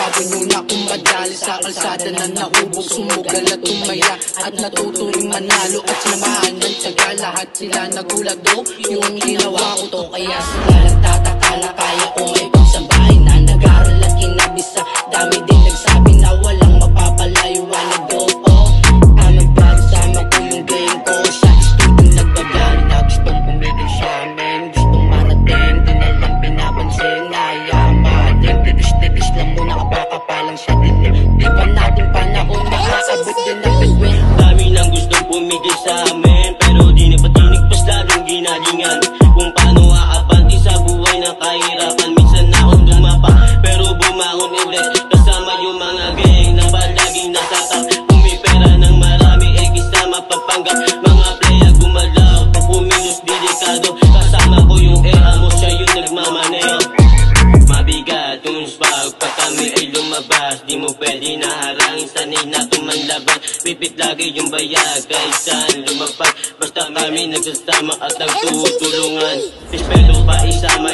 Bago muna akong madali sa kalsada na nahubog, sumugal at tumaya at natuturing manalo at samahan ng tiyaga. Lahat sila nagulat do yung ginawa ko to, kaya sila nagtataka na kaya ko may pagsabahay na nag-aral at kinabisa. Dami din nagsabi na walang mapapalayo-wanag do. I'm a bad, sama ko yung game ko. Sa student nagbabari na gustong pumigil sa amin, gustong marating, di na lang pinapansin. Nayaman din, tibis-tibis lang muna kapakapalang sa dilim. Di ba natin panahon nakakabot din ang bigwin. Dami nang gustong pumigil sa amin, pero di na patinig pas lalong ginalingan. Kung paano aabanti sa buhay na kahirapan. Minsan na akong dumapa, pero bumangon ulit. Kasama yung mga gang na palaging nasa top. Kung may pera ng marami, kisama papanggap. Mga playa gumalaw, kung kumilos delikado. Kasama ko yung era mo, siya yung nagmamaneho. Mabigat yung spag, pag kami ay lumabas. Di mo pwede na harangin, sanay na tumanlaban. Pipit lagi yung bayag, kahit saan lumapag. Basta kami nagsasama at nagtutulungan. Espero pa isama